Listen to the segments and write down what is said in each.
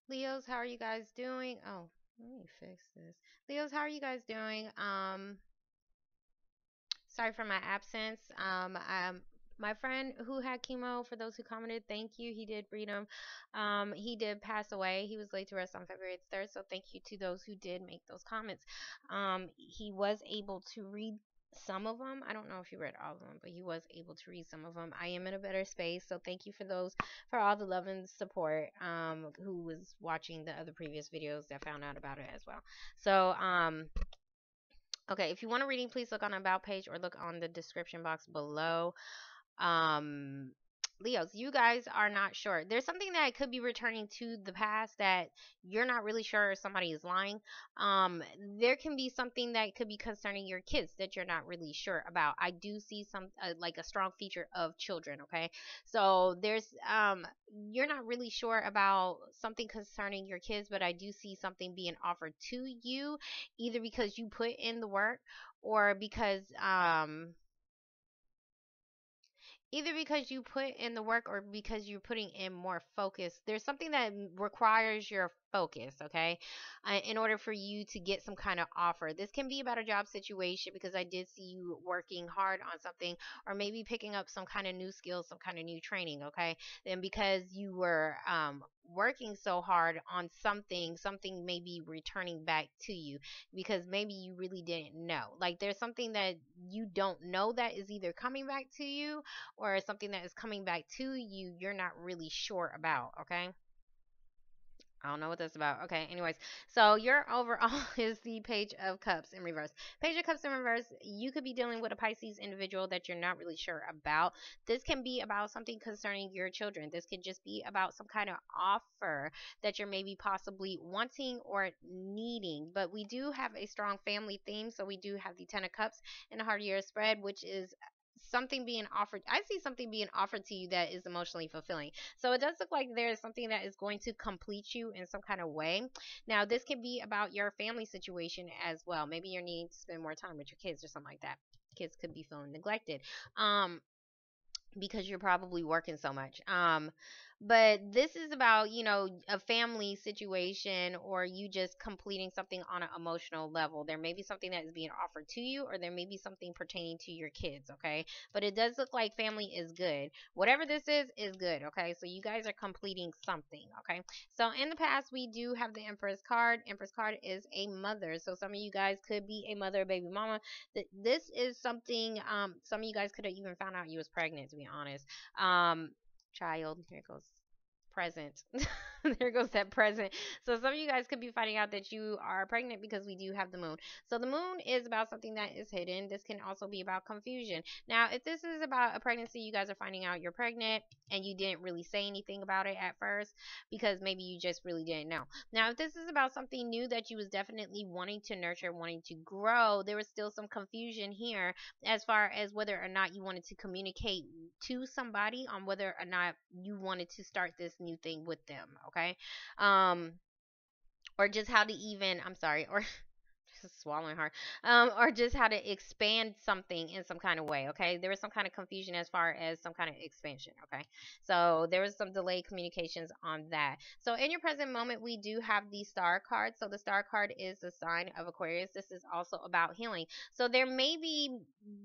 Leos, how are you guys doing? Oh, let me fix this. Leos, how are you guys doing? Sorry for my absence. My friend who had chemo, for those who commented, thank you. He did read them. He did pass away. He was laid to rest on February 3rd. So thank you to those who did make those comments. He was able to read some of them. I don't know if he read all of them, but he was able to read some of them. I am in a better space. So thank you for those, for all the love and support, who was watching the other previous videos that found out about it as well. So, okay, if you want a reading, please look on the about page or look on the description box below. um Leos, you guys are not sure. There's something that could be returning to the past that you're not really sure if somebody is lying. There can be something that could be concerning your kids that you're not really sure about. I do see some like a strong feature of children, okay? So there's you're not really sure about something concerning your kids, but I do see something being offered to you, either because you put in the work or because either because you put in the work or because you're putting in more focus. There's something that requires your focus, okay, in order for you to get some kind of offer. This can be about a job situation because I did see you working hard on something, or maybe picking up some kind of new skills, some kind of new training, okay? And because you were working so hard on something, something may be returning back to you because maybe you really didn't know. Like there's something that you don't know that is either coming back to you or something that is coming back to you you're not really sure about, okay? I don't know what that's about. Okay, anyways. So your overall is the Page of Cups in reverse. Page of Cups in reverse, you could be dealing with a Pisces individual that you're not really sure about. This can be about something concerning your children. This could just be about some kind of offer that you're maybe possibly wanting or needing. But we do have a strong family theme. So we do have the Ten of Cups and the Heart of Year spread, which is something being offered. I see something being offered to you that is emotionally fulfilling. So it does look like there is something that is going to complete you in some kind of way. Now, this can be about your family situation as well. Maybe you're needing to spend more time with your kids or something like that. Kids could be feeling neglected. Because you're probably working so much. But this is about, a family situation or you just completing something on an emotional level. There may be something that is being offered to you, or there may be something pertaining to your kids, okay? But it does look like family is good. Whatever this is good, okay? So you guys are completing something, okay? So in the past, we do have the Empress card. Empress card is a mother. So some of you guys could be a mother, baby mama. This is something, some of you guys could have even found out you was pregnant, to be honest. um Child, here it goes, present. There goes that present. So some of you guys could be finding out that you are pregnant because we do have the moon. So the moon is about something that is hidden. This can also be about confusion. Now, if this is about a pregnancy, you guys are finding out you're pregnant and you didn't really say anything about it at first because maybe you just really didn't know. Now, if this is about something new that you was definitely wanting to nurture, wanting to grow, there was still some confusion here as far as whether or not you wanted to communicate to somebody on whether or not you wanted to start this new thing with them, okay? Um, or just how to even, I'm sorry, or swallowing hard, or just how to expand something in some kind of way, okay? There was some kind of confusion as far as some kind of expansion, okay? So there was some delayed communications on that. So in your present moment, we do have the star card. So the star card is the sign of Aquarius. This is also about healing. So there may be,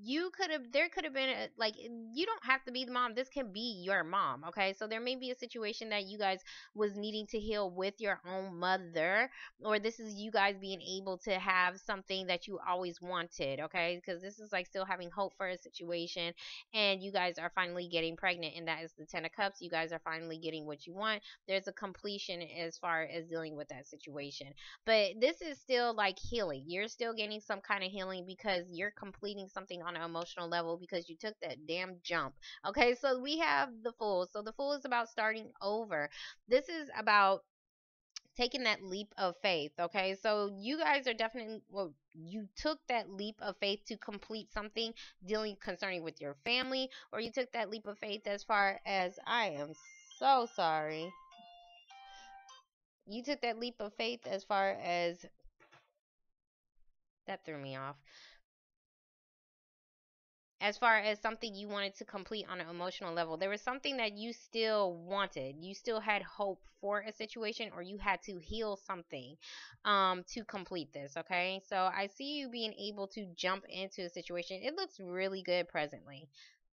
there could have been like, you don't have to be the mom. This can be your mom, okay? So there may be a situation that you guys was needing to heal with your own mother, or this is you guys being able to have something that you always wanted, okay? Because this is like still having hope for a situation, and you guys are finally getting pregnant, and that is the Ten of Cups. You guys are finally getting what you want. There's a completion as far as dealing with that situation, but this is still like healing. You're still getting some kind of healing because you're completing something on an emotional level because you took that damn jump, okay? So we have the Fool. So the Fool is about starting over. This is about taking that leap of faith, okay? So you guys are definitely, well, you took that leap of faith to complete something dealing concerning with your family, or you took that leap of faith as far as, I am so sorry, you took that leap of faith as far as, that threw me off. as far as something you wanted to complete on an emotional level. There was something that you still wanted. You still had hope for a situation, or you had to heal something to complete this, okay? So I see you being able to jump into a situation. It looks really good presently.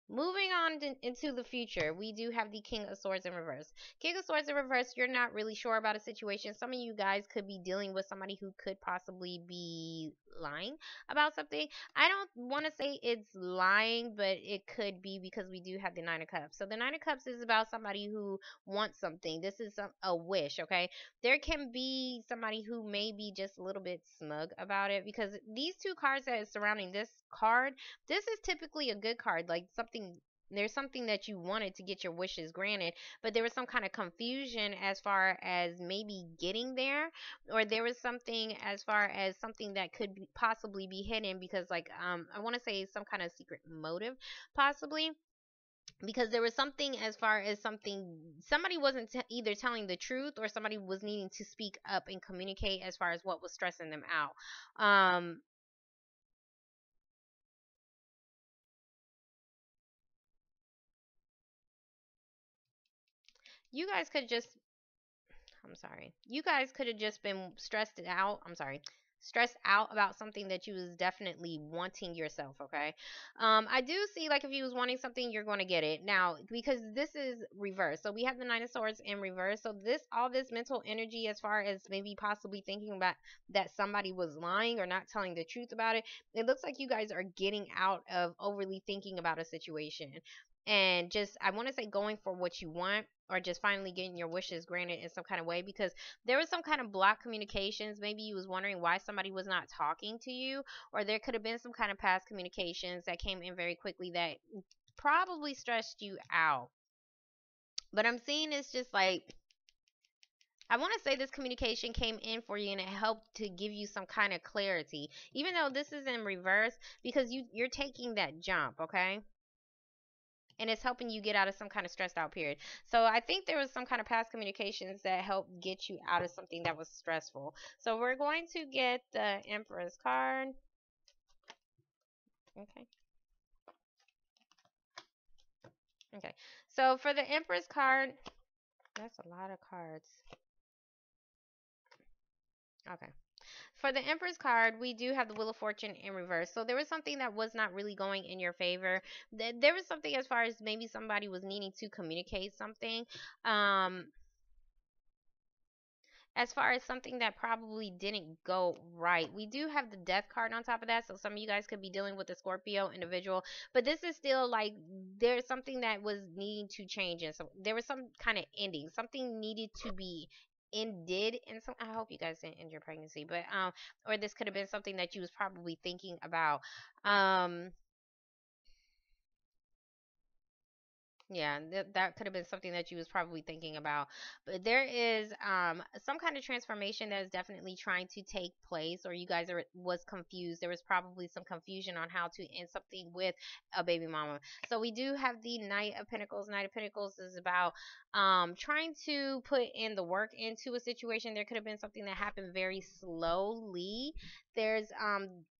Moving on into the future, we do have the King of Swords in reverse. King of Swords in reverse, you're not really sure about a situation. Some of you guys could be dealing with somebody who could possibly be lying about something. I don't want to say it's lying, but it could be, because we do have the Nine of Cups. So the Nine of Cups is about somebody who wants something. This is a wish, okay? There can be somebody who may be just a little bit smug about it, because these two cards that is surrounding this card, this is typically a good card, like something, there's something that you wanted to get your wishes granted, but there was some kind of confusion as far as maybe getting there, or there was something as far as something that could possibly be hidden, because like I want to say some kind of secret motive possibly, because there was something as far as something, somebody wasn't either telling the truth, or somebody was needing to speak up and communicate as far as what was stressing them out. You guys could just, I'm sorry. You guys could have just been stressed out. I'm sorry. Stressed out about something that you was definitely wanting yourself, okay? I do see, like, if you was wanting something, you're going to get it. Now, because this is reverse. So we have the Nine of Swords in reverse. So this, all this mental energy as far as maybe possibly thinking about that somebody was lying or not telling the truth about it, it looks like you guys are getting out of overly thinking about a situation. And just, I want to say, going for what you want, or just finally getting your wishes granted in some kind of way, because there was some kind of block communications. Maybe you was wondering why somebody was not talking to you, or there could have been some kind of past communications that came in very quickly that probably stressed you out. But I'm seeing it's just like, I want to say this communication came in for you and it helped to give you some kind of clarity, even though this is in reverse, because you're taking that jump, okay? And it's helping you get out of some kind of stressed out period. So I think there was some kind of past communications that helped get you out of something that was stressful. So we're going to get the Empress card. Okay. Okay. So for the Empress card, that's a lot of cards. Okay. For the Empress card, we do have the Wheel of Fortune in reverse. So there was something that was not really going in your favor. There was something as far as maybe somebody was needing to communicate something. Um, as far as something that probably didn't go right. We do have the death card on top of that, so some of you guys could be dealing with a Scorpio individual, but this is still like there's something that was needing to change, and so there was some kind of ending. Something needed to be ended, and so I hope you guys didn't end your pregnancy, but or this could have been something that you was probably thinking about. Um Yeah, that could have been something that you was probably thinking about. But there is some kind of transformation that is definitely trying to take place, or you guys are was confused. There was probably some confusion on how to end something with a baby mama. So we do have the Knight of Pentacles. Knight of Pentacles is about trying to put in the work into a situation. There could have been something that happened very slowly. There's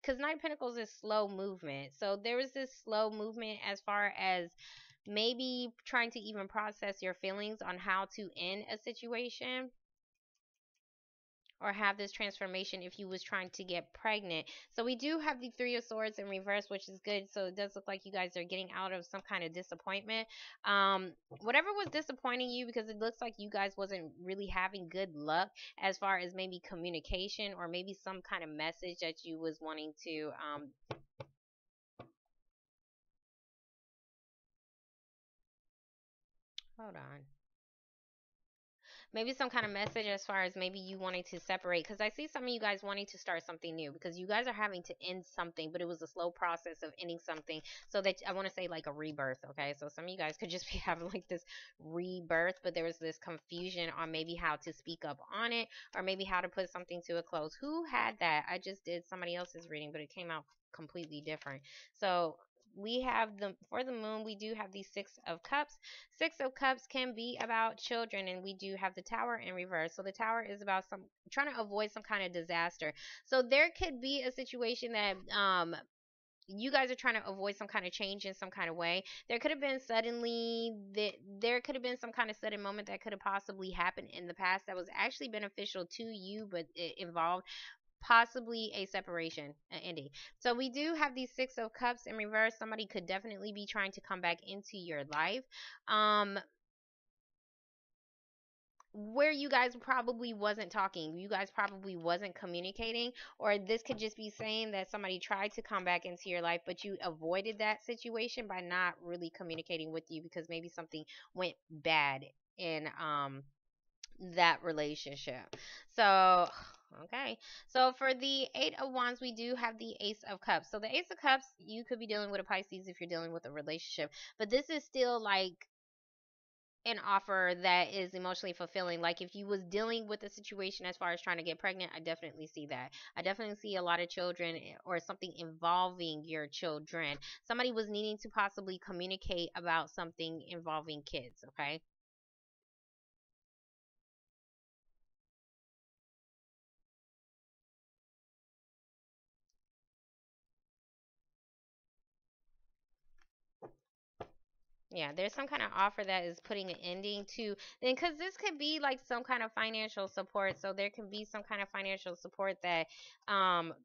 because Knight of Pentacles is slow movement. So there was this slow movement as far as maybe trying to even process your feelings on how to end a situation, or have this transformation if you was trying to get pregnant. So we do have the Three of Swords in reverse, which is good. So it does look like you guys are getting out of some kind of disappointment. Whatever was disappointing you, because it looks like you guys wasn't really having good luck as far as maybe communication, or maybe some kind of message that you was wanting to hold on, maybe some kind of message as far as maybe you wanting to separate, because I see some of you guys wanting to start something new, because you guys are having to end something, but it was a slow process of ending something, so that I want to say like a rebirth. Okay, so some of you guys could just be having like this rebirth, but there was this confusion on maybe how to speak up on it, or maybe how to put something to a close. Who had that? I just did somebody else's reading, but it came out completely different. So we have the, for the moon, we do have the Six of Cups. Six of Cups can be about children, and we do have the Tower in reverse. So the Tower is about some trying to avoid some kind of disaster. So there could be a situation that you guys are trying to avoid some kind of change in some kind of way. There could have been suddenly that there could have been some kind of sudden moment that could have possibly happened in the past that was actually beneficial to you, but it involved possibly a separation, an ending. So we do have these Six of Cups in reverse. Somebody could definitely be trying to come back into your life. Um, where you guys probably wasn't talking, you guys probably wasn't communicating, or this could just be saying that somebody tried to come back into your life, but you avoided that situation by not really communicating with you because maybe something went bad in that relationship. So, okay. So for the Eight of Wands, we do have the Ace of Cups. So the Ace of Cups, you could be dealing with a Pisces if you're dealing with a relationship, but this is still like an offer that is emotionally fulfilling. Like if you was dealing with a situation as far as trying to get pregnant, I definitely see that. I definitely see a lot of children or something involving your children. Somebody was needing to possibly communicate about something involving kids, okay? Yeah, there's some kind of offer that is putting an ending to, then because this could be like some kind of financial support. So there can be some kind of financial support that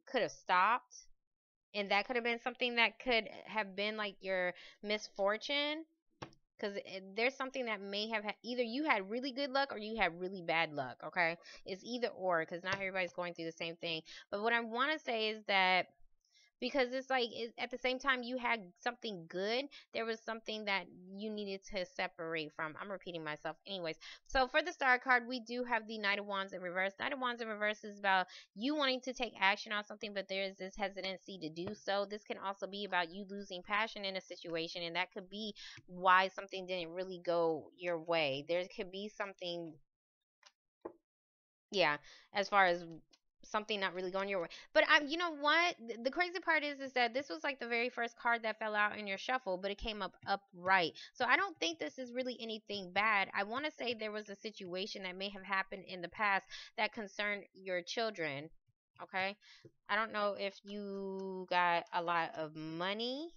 could have stopped, and that could have been something that could have been like your misfortune, because there's something that may have either you had really good luck or you had really bad luck. Okay, it's either or, because not everybody's going through the same thing. But what I want to say is that because it's like at the same time you had something good, there was something that you needed to separate from. I'm repeating myself anyways. So for the star card, we do have the Knight of Wands in reverse. Knight of Wands in reverse is about you wanting to take action on something, but there is this hesitancy to do so. This can also be about you losing passion in a situation, and that could be why something didn't really go your way. There could be something, yeah, as far as something not really going your way. But you know what? The crazy part is that this was like the very first card that fell out in your shuffle, but it came up upright. So I don't think this is really anything bad. I want to say there was a situation that may have happened in the past that concerned your children. Okay, I don't know if you got a lot of money,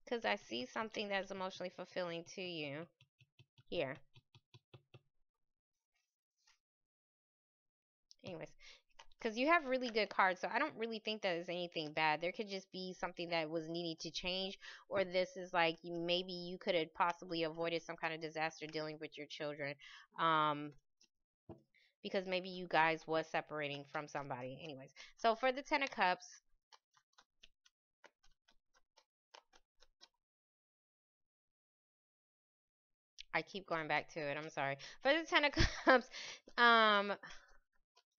because I see something that's emotionally fulfilling to you here. Anyways, because you have really good cards, so I don't really think that is anything bad. There could just be something that was needed to change, or this is like maybe you could have possibly avoided some kind of disaster dealing with your children, um, because maybe you guys was separating from somebody. Anyways, so for the Ten of Cups, I keep going back to it. I'm sorry. For the Ten of Cups, um,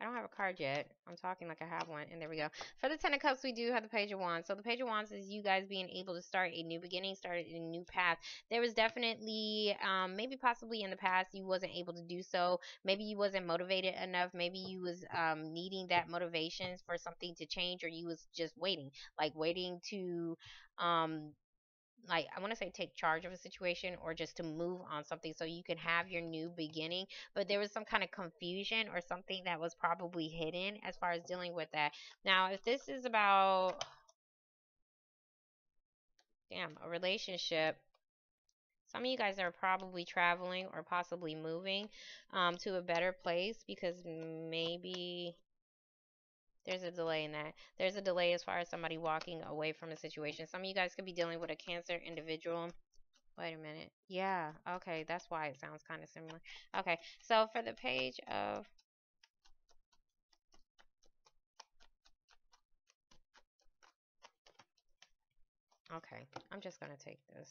I don't have a card yet. I'm talking like I have one. And there we go. For the Ten of Cups, we do have the Page of Wands. So the Page of Wands is you guys being able to start a new beginning, start a new path. There was definitely, maybe possibly in the past you wasn't able to do so. Maybe you wasn't motivated enough. Maybe you was needing that motivation for something to change, or you was just waiting, like waiting to um like I want to say take charge of a situation, or just to move on something so you can have your new beginning. But there was some kind of confusion or something that was probably hidden as far as dealing with that. Now if this is about, damn, a relationship, some of you guys are probably traveling or possibly moving to a better place, because maybe there's a delay in that. There's a delay as far as somebody walking away from a situation. Some of you guys could be dealing with a Cancer individual. Wait a minute. Yeah, okay, that's why it sounds kind of similar. Okay, so for the Page of, okay, I'm just gonna take this.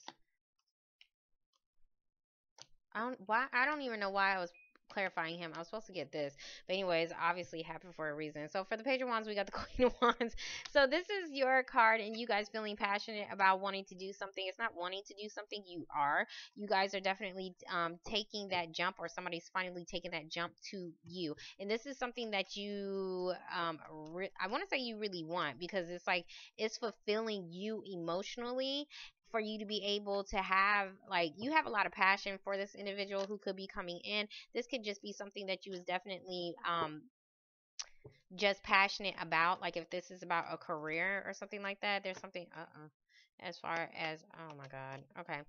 I don't even know why I was clarifying him. I was supposed to get this. But anyways, obviously it happened for a reason. So for the Page of Wands, we got the Queen of Wands. So this is your card, and you guys feeling passionate about wanting to do something. It's not wanting to do something, you are. You guys are definitely taking that jump, or somebody's finally taking that jump to you. And this is something that you I want to say you really want, because it's like it's fulfilling you emotionally for you to be able to have, like, you have a lot of passion for this individual who could be coming in. This could just be something that you was definitely just passionate about. Like if this is about a career or something like that, there's something as far as, oh my god, okay,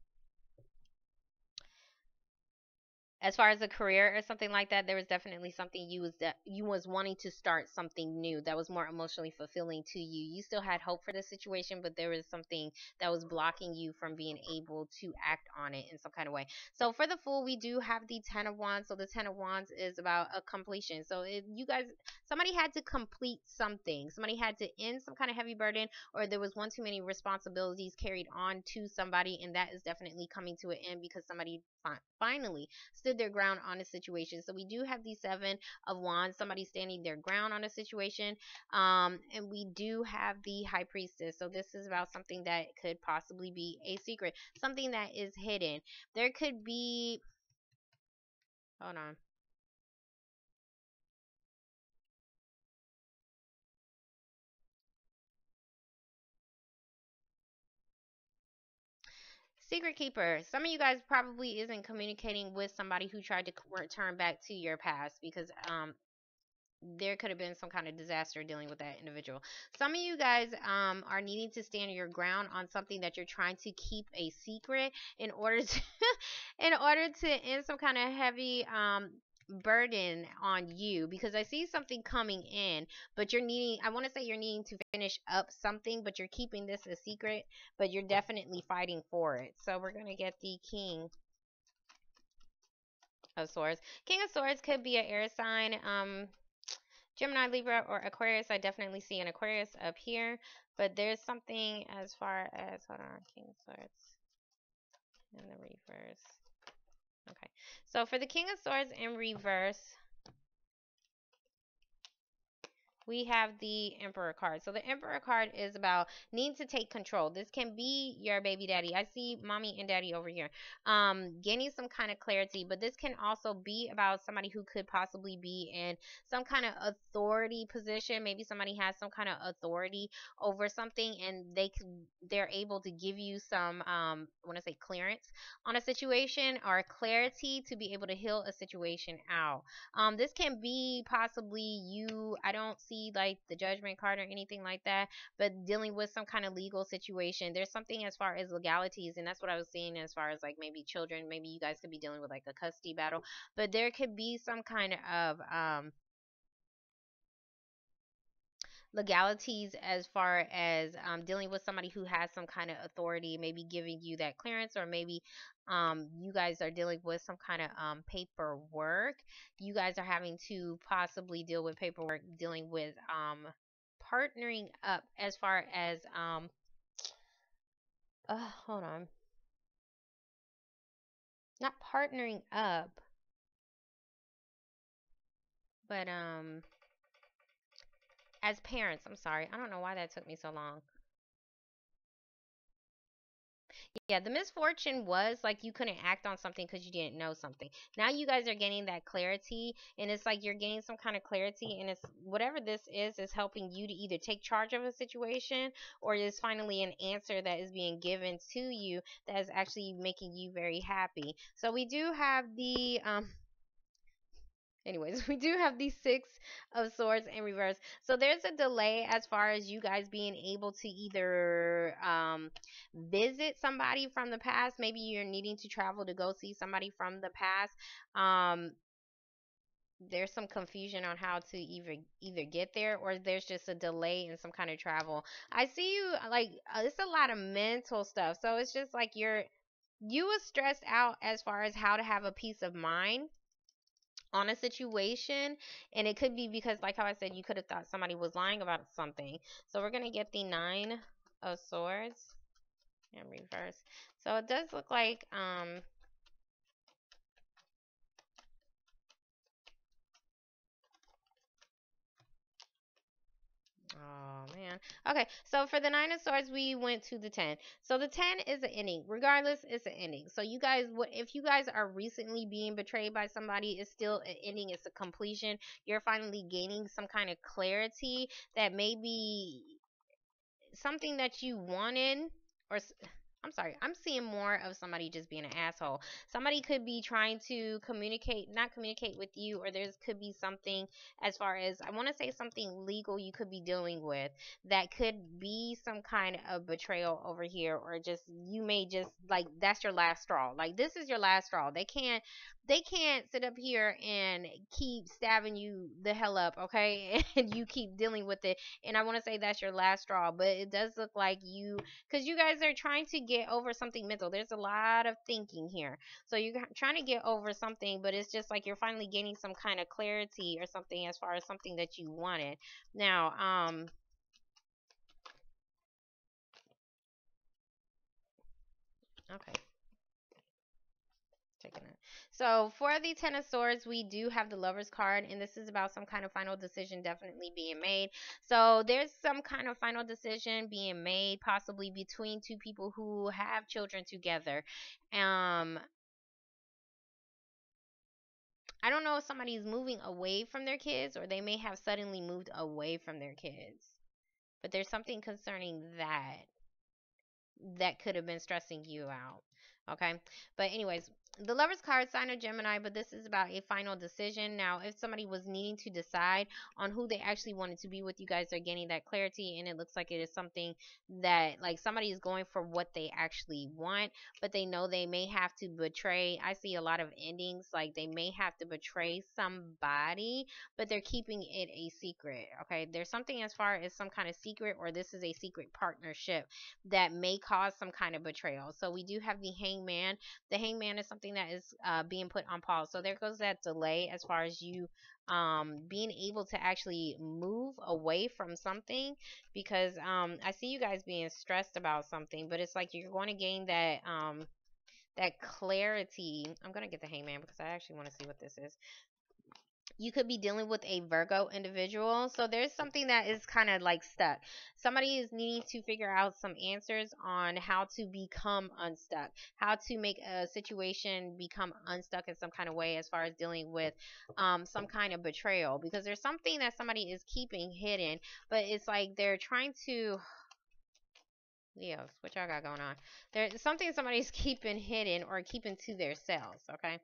as far as a career or something like that, there was definitely something you was wanting to start something new that was more emotionally fulfilling to you. You still had hope for the situation, but there was something that was blocking you from being able to act on it in some kind of way. So for the Fool, we do have the Ten of Wands. So the Ten of Wands is about a completion. So you guys, somebody had to complete something. Somebody had to end some kind of heavy burden, or there was one too many responsibilities carried on to somebody, and that is definitely coming to an end because somebody finally stood their ground on a situation. So we do have the Seven of Wands, somebody standing their ground on a situation. And we do have the High Priestess. So this is about something that could possibly be a secret, something that is hidden. There could be, hold on. Secret keeper. Some of you guys probably isn't communicating with somebody who tried to return back to your past, because there could have been some kind of disaster dealing with that individual. Some of you guys are needing to stand your ground on something that you're trying to keep a secret in order to in order to end some kind of heavy burden on you, because I see something coming in, but you're needing, I want to say you're needing to finish up something, but you're keeping this a secret, but you're definitely fighting for it. So we're going to get the King of Swords. King of Swords could be an air sign. Gemini, Libra, or Aquarius. I definitely see an Aquarius up here, but there's something as far as, hold on, King of Swords in the reverse. Okay, so for the King of Swords in reverse, we have the Emperor card. So the Emperor card is about needing to take control. This can be your baby daddy. I see mommy and daddy over here. Gaining some kind of clarity, but this can also be about somebody who could possibly be in some kind of authority position. Maybe somebody has some kind of authority over something, and they're able to give you some I want to say clearance on a situation, or clarity to be able to heal a situation out. This can be possibly you. I don't see like the Judgment card or anything like that, but dealing with some kind of legal situation. There's something as far as legalities, and that's what I was seeing as far as like maybe children. Maybe you guys could be dealing with like a custody battle, but there could be some kind of legalities as far as dealing with somebody who has some kind of authority, maybe giving you that clearance, or maybe you guys are dealing with some kind of paperwork. You guys are having to possibly deal with paperwork, dealing with partnering up as far as hold on, not partnering up, but as parents. I'm sorry, I don't know why that took me so long. Yeah, the misfortune was like you couldn't act on something because you didn't know something. Now you guys are gaining that clarity, and it's like you're gaining some kind of clarity, and it's whatever this is helping you to either take charge of a situation, or is finally an answer that is being given to you that is actually making you very happy. So we do have the anyways, we do have the Six of Swords in reverse. So there's a delay as far as you guys being able to either visit somebody from the past. Maybe you're needing to travel to go see somebody from the past. Um, there's some confusion on how to either get there, or there's just a delay in some kind of travel. I see you like it's a lot of mental stuff. So it's just like you was stressed out as far as how to have a peace of mind on a situation, and it could be because like how I said, you could have thought somebody was lying about something. So we're going to get the Nine of Swords in reverse. So it does look like oh man. Okay, so for the Nine of Swords, we went to the 10. So the 10 is an ending. Regardless, it's an ending. So you guys, if you guys are recently being betrayed by somebody, it's still an ending. It's a completion. You're finally gaining some kind of clarity that maybe something that you wanted, or I'm sorry, I'm seeing more of somebody just being an asshole. Somebody could be trying to communicate, not communicate with you, or there could be something as far as, I want to say, something legal you could be dealing with that could be some kind of betrayal over here, or just you may just like that's your last straw. Like this is your last straw. They can't sit up here and keep stabbing you the hell up, okay? And you keep dealing with it. And I want to say that's your last straw, but it does look like you, because you guys are trying to get over something mental. There's a lot of thinking here. So you're trying to get over something, but it's just like you're finally gaining some kind of clarity or something as far as something that you wanted. Now, okay. Taking it. So for the Ten of Swords, we do have the Lovers card, and this is about some kind of final decision definitely being made. So there's some kind of final decision being made, possibly between two people who have children together. Um, I don't know if somebody's moving away from their kids, or they may have suddenly moved away from their kids. But there's something concerning that could have been stressing you out. Okay. But anyways, the Lover's card, sign of Gemini, but this is about a final decision. Now, if somebody was needing to decide on who they actually wanted to be with, you guys are getting that clarity, and it looks like it is something that like somebody is going for what they actually want, but they know they may have to betray. I see a lot of endings, like they may have to betray somebody, but they're keeping it a secret. Okay. There's something as far as some kind of secret, or this is a secret partnership that may cause some kind of betrayal. So we do have the Hangman. The Hangman is something that is being put on pause. So there goes that delay as far as you being able to actually move away from something, because I see you guys being stressed about something, but it's like you're going to gain that clarity. I'm going to get the Hangman because I actually want to see what this is. You could be dealing with a Virgo individual. So there's something that is kind of like stuck. Somebody is needing to figure out some answers on how to become unstuck, how to make a situation become unstuck in some kind of way as far as dealing with some kind of betrayal, because there's something that somebody is keeping hidden, but it's like they're trying to. Leos, what y'all got going on? There's something somebody's keeping hidden or keeping to themselves, okay?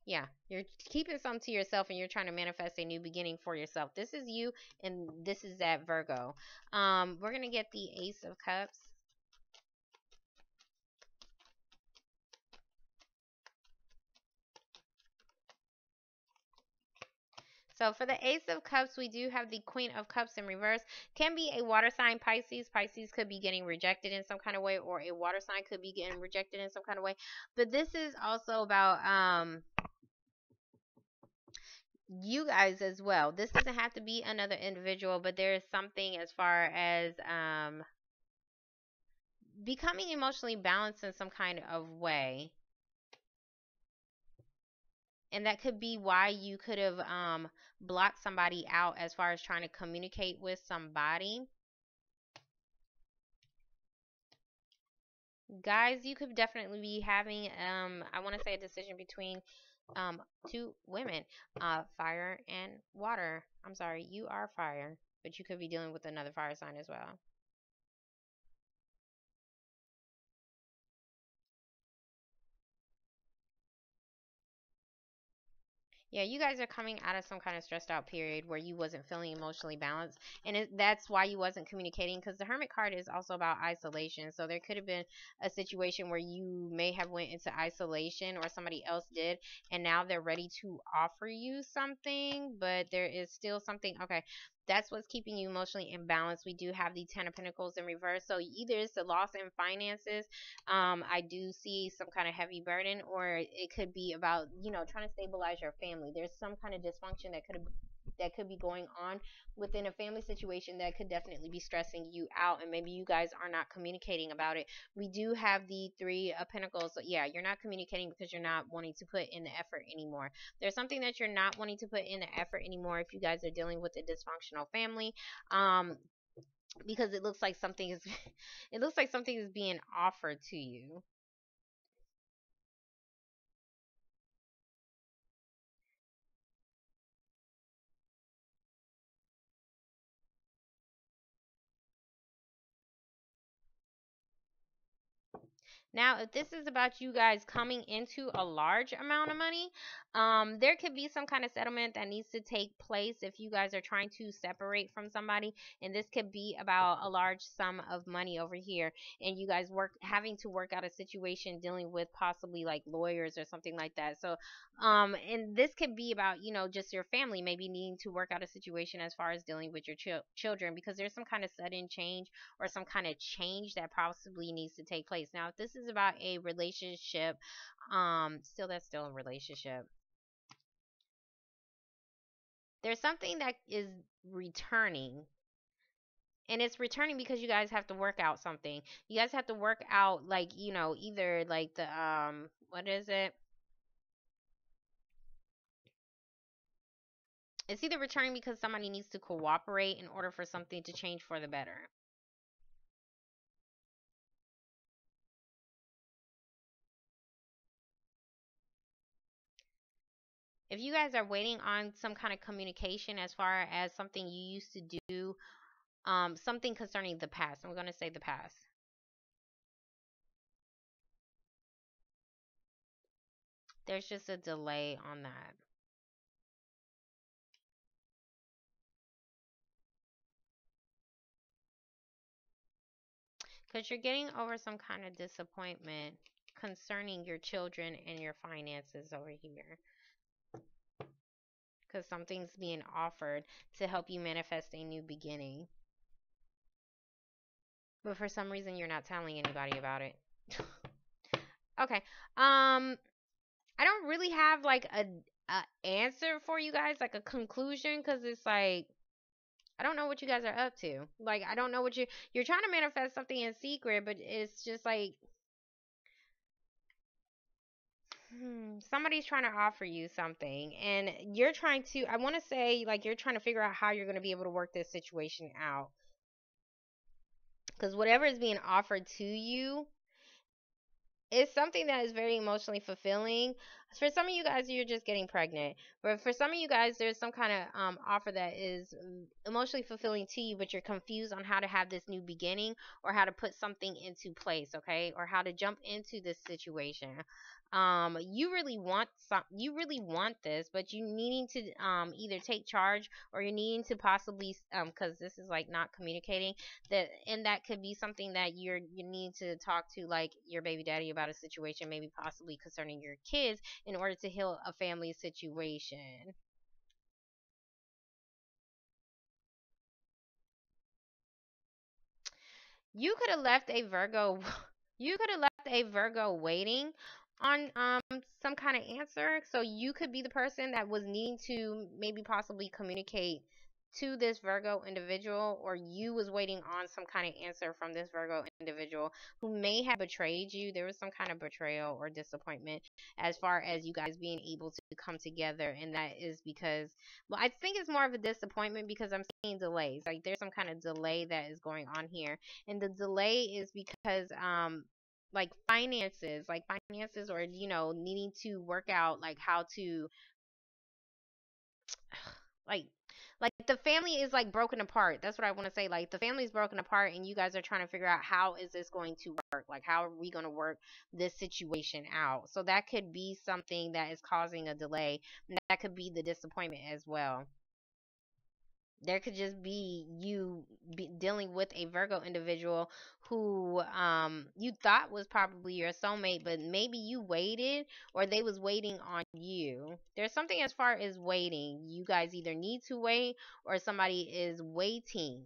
Yeah, you're keeping something to yourself and you're trying to manifest a new beginning for yourself. This is you and this is that Virgo. We're going to get the Ace of Cups. So for the Ace of Cups, we do have the Queen of Cups in reverse. Can be a water sign, Pisces. Pisces could be getting rejected in some kind of way, or a water sign could be getting rejected in some kind of way. But this is also about you guys as well. This doesn't have to be another individual, but there is something as far as becoming emotionally balanced in some kind of way. And that could be why you could have blocked somebody out as far as trying to communicate with somebody. Guys, you could definitely be having I want to say a decision between two women, fire and water. I'm sorry, you are fire, but you could be dealing with another fire sign as well. Yeah, you guys are coming out of some kind of stressed out period where you wasn't feeling emotionally balanced, and that's why you wasn't communicating. Because the Hermit card is also about isolation, so there could have been a situation where you may have went into isolation, or somebody else did, and now they're ready to offer you something, but there is still something. Okay, that's what's keeping you emotionally imbalanced. We do have the Ten of Pentacles in reverse, so either it's the loss in finances, I do see some kind of heavy burden, or it could be about, trying to stabilize your family. There's some kind of dysfunction that could be going on within a family situation that could definitely be stressing you out, and maybe you guys are not communicating about it. We do have the Three of Pentacles. So yeah, you're not communicating because you're not wanting to put in the effort anymore. There's something that you're not wanting to put in the effort anymore if you guys are dealing with a dysfunctional family. Because it looks like something is it looks like something is being offered to you. Now, if this is about you guys coming into a large amount of money, there could be some kind of settlement that needs to take place if you guys are trying to separate from somebody, and this could be about a large sum of money over here, and you guys having to work out a situation dealing with possibly like lawyers or something like that. So, and this could be about, just your family maybe needing to work out a situation as far as dealing with your children, because there's some kind of sudden change or some kind of change that possibly needs to take place. Now, if this is about a relationship, still that's still a relationship. There's something that is returning, and it's returning because you guys have to work out something. You guys have to work out, like, either like the what is it? It's either returning because somebody needs to cooperate in order for something to change for the better. If you guys are waiting on some kind of communication as far as something you used to do, something concerning the past, I'm going to say the past. There's just a delay on that. Because you're getting over some kind of disappointment concerning your children and your finances over here. Because something's being offered to help you manifest a new beginning. But for some reason, you're not telling anybody about it. Okay. I don't really have like a answer for you guys, like a conclusion, because it's like I don't know what you guys are up to. Like, I don't know what you're trying to manifest something in secret, but it's just like somebody's trying to offer you something, and you're trying to. I want to say like you're trying to figure out how you're going to be able to work this situation out, because whatever is being offered to you, it's something that is very emotionally fulfilling. For some of you guys, you're just getting pregnant. But for some of you guys, there's some kind of offer that is emotionally fulfilling to you, but you're confused on how to have this new beginning or how to put something into place, okay? Or how to jump into this situation. You really want this, but you needing to either take charge, or you're needing to possibly because this is like not communicating, that could be something that you need to talk to like your baby daddy about a situation, maybe possibly concerning your kids, in order to heal a family situation. You could have left a Virgo you could have left a Virgo waiting on some kind of answer. So you could be the person that was needing to maybe possibly communicate to this Virgo individual, or you was waiting on some kind of answer from this Virgo individual who may have betrayed you. There was some kind of betrayal or disappointment as far as you guys being able to come together, and that is because, well, I think it's more of a disappointment because I'm seeing delays. Like, there's some kind of delay that is going on here, and the delay is because like finances, or needing to work out like how to like the family is like broken apart. That's what I want to say. Like, the family is broken apart, and you guys are trying to figure out how is this going to work. Like, how are we going to work this situation out? So that could be something that is causing a delay. And that could be the disappointment as well. There could just be you dealing with a Virgo individual who you thought was probably your soulmate, but maybe you waited, or they was waiting on you. There's something as far as waiting. You guys either need to wait, or somebody is waiting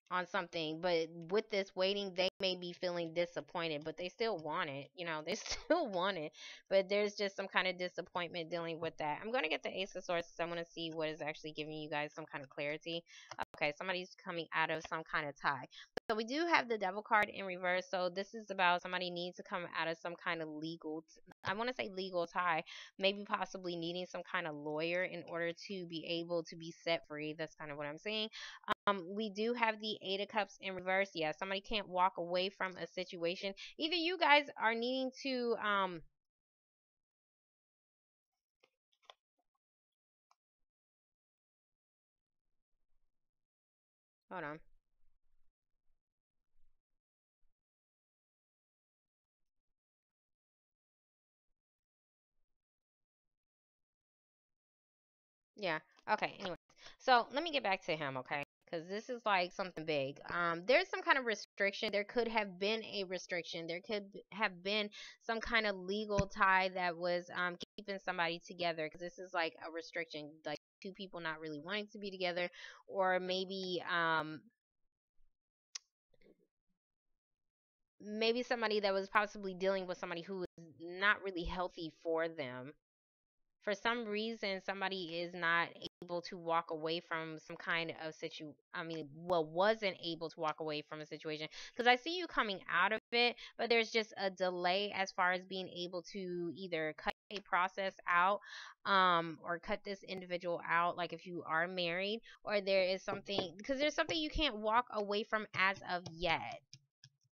on something, but with this waiting, they may be feeling disappointed, but they still want it. They still want it, but there's just some kind of disappointment dealing with that. I'm going to get the Ace of Swords. So I'm going to see what is actually giving you guys some kind of clarity. Okay, somebody's coming out of some kind of tie. So we do have the Devil card in reverse. So this is about somebody needs to come out of some kind of legal, I want to say legal tie, maybe possibly needing some kind of lawyer in order to be able to be set free. That's kind of what I'm saying. We do have the Eight of Cups in reverse. Yeah, somebody can't walk away from a situation. Either you guys are needing to hold on. Yeah. Okay. Anyway, so let me get back to him, okay? Because this is like something big. There's some kind of restriction. There could have been a restriction. There could have been some kind of legal tie that was keeping somebody together. Because this is like a restriction, like two people not really wanting to be together, or maybe somebody that was possibly dealing with somebody who was not really healthy for them. For some reason somebody is not able to walk away from some kind of wasn't able to walk away from a situation, because I see you coming out of it, but there's just a delay as far as being able to either cut a process out, or cut this individual out, like if you are married, or there is something, because there's something you can't walk away from as of yet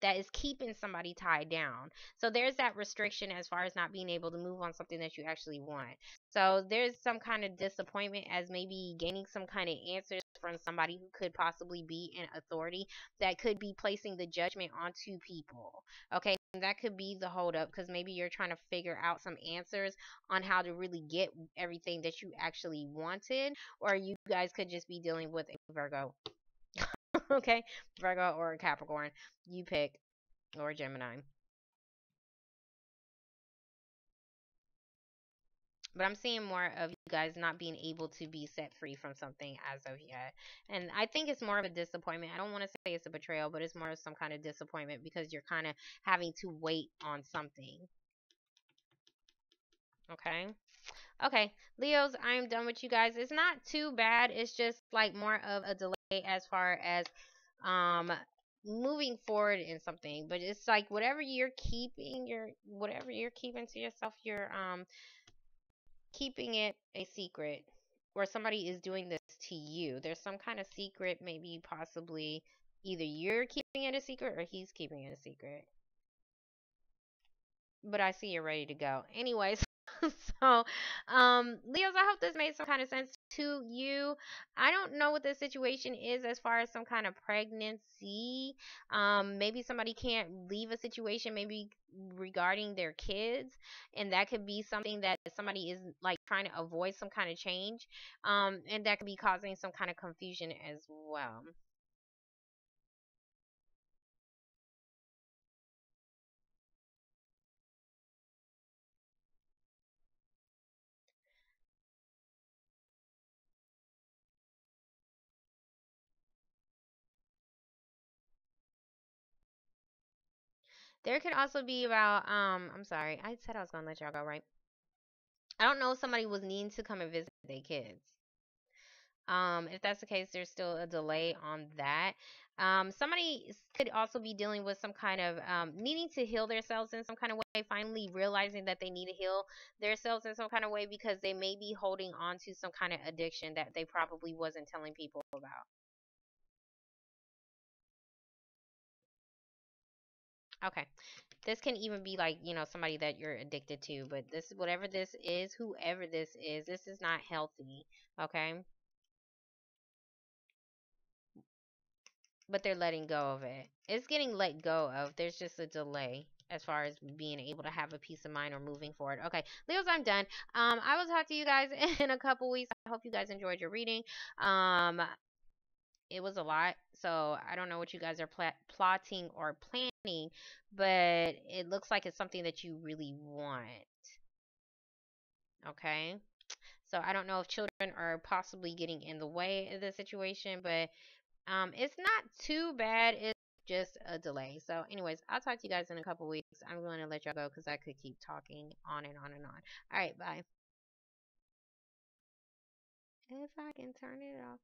that is keeping somebody tied down. So there's that restriction as far as not being able to move on something that you actually want. So there's some kind of disappointment as maybe gaining some kind of answers from somebody who could possibly be in authority, that could be placing the judgment onto people. Okay, and that could be the holdup, because maybe you're trying to figure out some answers on how to really get everything that you actually wanted, or you guys could just be dealing with a Virgo. Okay, Virgo or a Capricorn, you pick, or Gemini. But I'm seeing more of you guys not being able to be set free from something as of yet. And I think it's more of a disappointment. I don't want to say it's a betrayal, but it's more of some kind of disappointment because you're kind of having to wait on something. Okay. Okay. Leos, I am done with you guys. It's not too bad. It's just like more of a delay as far as um moving forward in something. But it's like whatever you're keeping to yourself, you're keeping it a secret, or somebody is doing this to you. There's some kind of secret, maybe possibly either you're keeping it a secret or he's keeping it a secret. But I see you're ready to go. Anyways, so Leos, I hope this made some kind of sense to you. I don't know what the situation is as far as some kind of pregnancy. Maybe somebody can't leave a situation, maybe regarding their kids, and that could be something that somebody is like trying to avoid some kind of change. And that could be causing some kind of confusion as well. There could also be about I'm sorry, I said I was gonna let y'all go, right? I don't know if somebody was needing to come and visit their kids. If that's the case, there's still a delay on that. Could also be dealing with some kind of needing to heal themselves in some kind of way, finally realizing that they need to heal themselves in some kind of way because they may be holding on to some kind of addiction that they probably wasn't telling people about. Okay. This can even be like, somebody that you're addicted to, but whatever this is, whoever this is not healthy. Okay. But they're letting go of it. It's getting let go of. There's just a delay as far as being able to have a peace of mind or moving forward. Okay, Leos, I'm done. I will talk to you guys in a couple weeks. I hope you guys enjoyed your reading. Um, it was a lot, so I don't know what you guys are plotting or planning, but it looks like it's something that you really want. Okay. So I don't know if children are possibly getting in the way of the situation, but it's not too bad. It's just a delay. So, anyways, I'll talk to you guys in a couple weeks. I'm going to let y'all go because I could keep talking on and on and on. All right, bye. If I can turn it off.